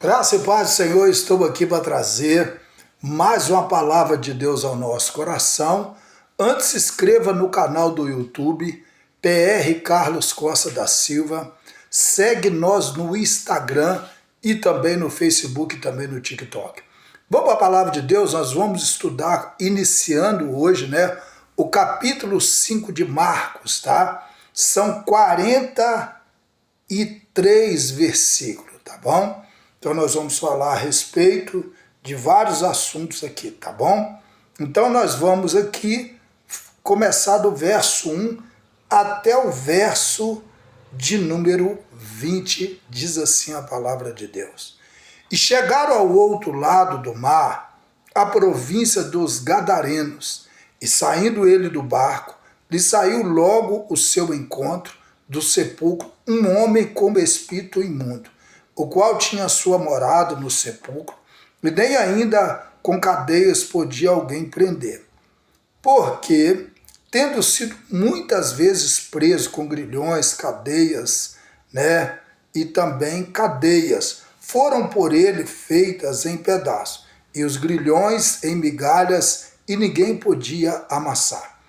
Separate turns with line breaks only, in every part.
Graça e paz do Senhor, estou aqui para trazer mais uma palavra de Deus ao nosso coração. Antes, se inscreva no canal do YouTube, PR Carlos Costa da Silva. Segue nós no Instagram e também no Facebook e também no TikTok. Vamos para a palavra de Deus, nós vamos estudar, iniciando hoje, o capítulo 5 de Marcos, tá? São 43 versículos, tá bom? Então nós vamos falar a respeito de vários assuntos aqui, tá bom? Então nós vamos aqui começar do verso 1 até o verso de número 20, diz assim a palavra de Deus. E chegaram ao outro lado do mar, a província dos Gadarenos, e saindo ele do barco, lhe saiu logo o seu encontro do sepulcro um homem com espírito imundo, o qual tinha sua morada no sepulcro, e nem ainda com cadeias podia alguém prender. Porque, tendo sido muitas vezes preso com grilhões, cadeias, e também cadeias, foram por ele feitas em pedaços, e os grilhões em migalhas, e ninguém podia amassar.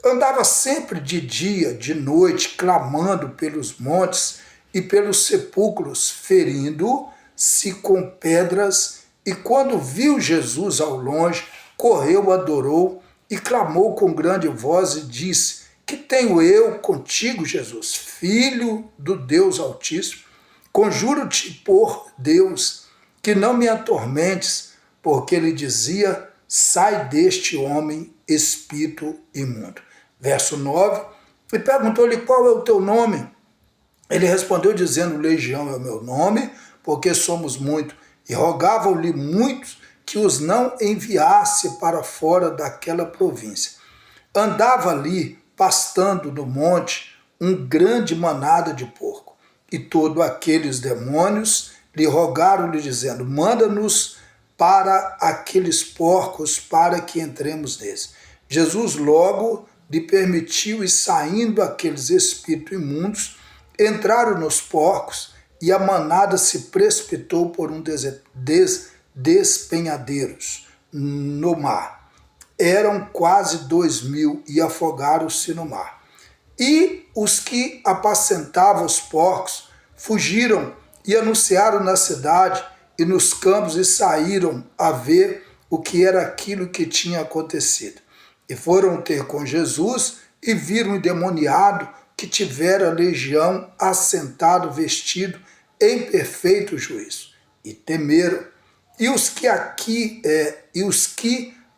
Andava sempre de dia, de noite, clamando pelos montes e pelos sepulcros, ferindo-se com pedras, e quando viu Jesus ao longe, correu, adorou e clamou com grande voz e disse: Que tenho eu contigo, Jesus, Filho do Deus Altíssimo? Conjuro-te por Deus que não me atormentes, porque ele dizia: Sai deste homem, espírito imundo. Verso 9, e perguntou-lhe: Qual é o teu nome? Ele respondeu dizendo: Legião é o meu nome, porque somos muitos. E rogavam-lhe muitos que os não enviasse para fora daquela província. Andava ali, pastando no monte, grande manada de porco. E todos aqueles demônios lhe rogaram-lhe, dizendo: Manda-nos para aqueles porcos, para que entremos neles. Jesus logo lhe permitiu, e saindo aqueles espíritos imundos, entraram nos porcos, e a manada se precipitou por despenhadeiros no mar. Eram quase 2.000 e afogaram-se no mar. E os que apacentavam os porcos fugiram e anunciaram na cidade e nos campos, e saíram a ver o que era aquilo que tinha acontecido. E foram ter com Jesus e viram um endemoniado que tivera legião assentado, vestido em perfeito juízo. E temeram. E os que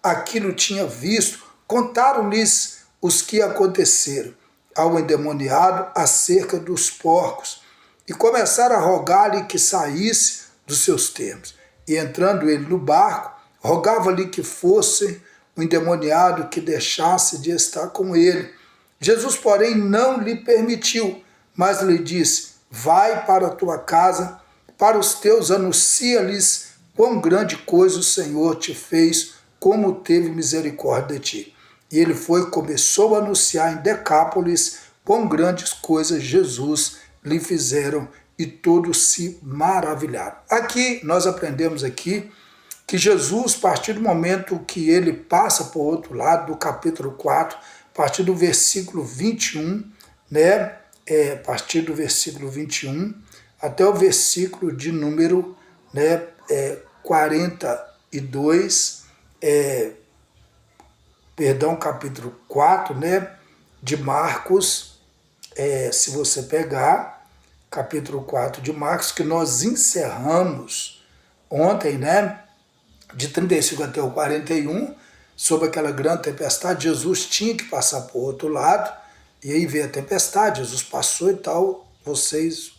aquilo tinham visto, contaram-lhes os que aconteceram ao endemoniado acerca dos porcos, e começaram a rogar-lhe que saísse dos seus termos. E entrando ele no barco, rogava-lhe que fosse o endemoniado que deixasse de estar com ele. Jesus, porém, não lhe permitiu, mas lhe disse: Vai para a tua casa, para os teus anuncia-lhes quão grande coisa o Senhor te fez, como teve misericórdia de ti. E ele foi e começou a anunciar em Decápolis quão grandes coisas Jesus lhe fizeram, e todos se maravilharam. Aqui nós aprendemos aqui que Jesus, a partir do momento que ele passa para o outro lado, do capítulo 4, a partir do versículo 21, a partir do versículo 21 até o versículo de número 42, capítulo 4, de Marcos, se você pegar, capítulo 4 de Marcos, que nós encerramos ontem, de 35 até o 41, sobre aquela grande tempestade. Jesus tinha que passar para o outro lado, e aí veio a tempestade, Jesus passou e tal, vocês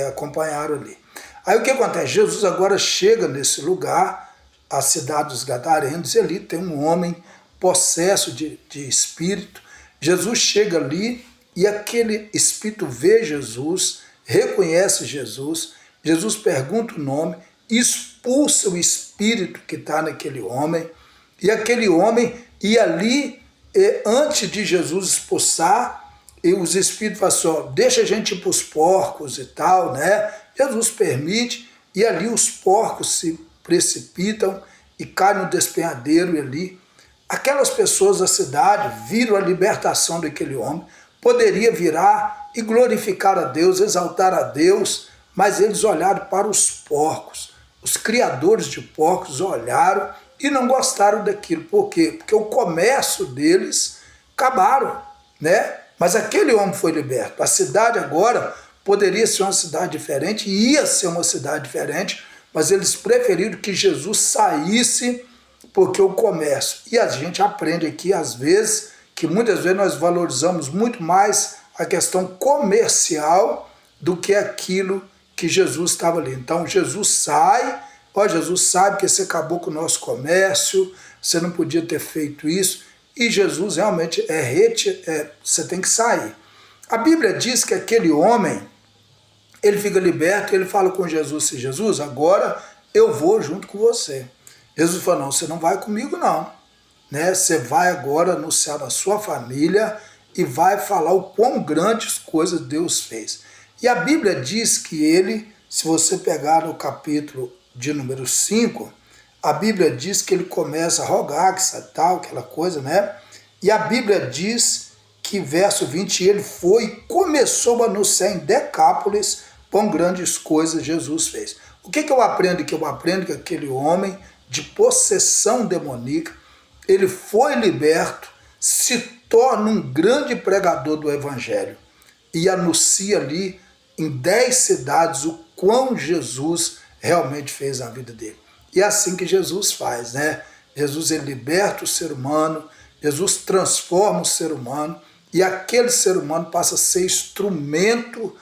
acompanharam ali. Aí o que acontece? Jesus agora chega nesse lugar, a cidade dos Gadarenos, e ali tem um homem possesso de espírito. Jesus chega ali, e aquele espírito vê Jesus, reconhece Jesus, Jesus pergunta o nome, expulsa o espírito que está naquele homem, e aquele homem, e ali, antes de Jesus expulsar, e os espíritos falam assim: deixa a gente ir para os porcos e tal, Jesus permite, e ali os porcos se precipitam e caem no despenhadeiro, e ali aquelas pessoas da cidade viram a libertação daquele homem, poderia virar e glorificar a Deus, exaltar a Deus, mas eles olharam para os porcos. Os criadores de porcos olharam e não gostaram daquilo. Por quê? Porque o comércio deles acabaram, né? Mas aquele homem foi liberto. A cidade agora poderia ser uma cidade diferente, ia ser uma cidade diferente, mas eles preferiram que Jesus saísse, porque o comércio. E a gente aprende aqui, às vezes, que muitas vezes nós valorizamos muito mais a questão comercial do que aquilo que Jesus estava ali. Então Jesus sai, Jesus sabe que você acabou com o nosso comércio, você não podia ter feito isso, e Jesus realmente você tem que sair. A Bíblia diz que aquele homem, ele fica liberto, ele fala com Jesus, Jesus, agora eu vou junto com você. Jesus falou, não, você não vai comigo não, né? Você vai agora anunciar na sua família e vai falar o quão grandes coisas Deus fez. E a Bíblia diz que ele, se você pegar no capítulo de número 5, a Bíblia diz que ele começa a rogar, que tal, aquela coisa, né? E a Bíblia diz que, verso 20, ele foi e começou a anunciar em Decápolis quão grandes coisas Jesus fez. O que eu aprendo aqui? Eu aprendo que aquele homem de possessão demoníaca, ele foi liberto, se torna um grande pregador do Evangelho e anuncia ali em 10 cidades o quão Jesus realmente fez na vida dele. E é assim que Jesus faz, né? Jesus, ele liberta o ser humano, Jesus transforma o ser humano, e aquele ser humano passa a ser instrumento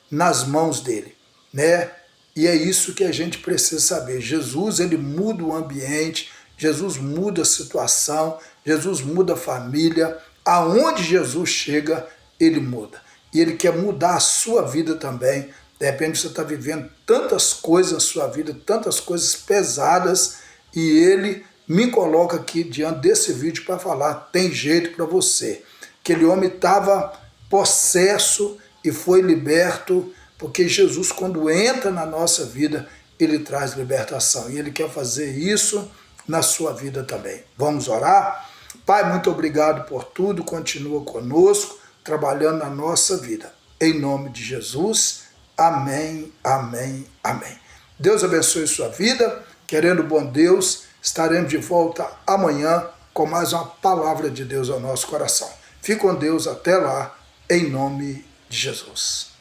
nas mãos dele, né? E é isso que a gente precisa saber. Jesus, ele muda o ambiente, Jesus muda a situação, Jesus muda a família. Aonde Jesus chega, ele muda. E ele quer mudar a sua vida também. De repente você está vivendo tantas coisas na sua vida, tantas coisas pesadas, e ele me coloca aqui diante desse vídeo para falar, tem jeito para você. Aquele homem estava possesso e foi liberto, porque Jesus, quando entra na nossa vida, ele traz libertação. E ele quer fazer isso na sua vida também. Vamos orar? Pai, muito obrigado por tudo. Continua conosco, trabalhando na nossa vida. Em nome de Jesus, amém, amém, amém. Deus abençoe sua vida. Querendo bom Deus, estaremos de volta amanhã com mais uma palavra de Deus ao nosso coração. Fique com Deus até lá, em nome de Jesus.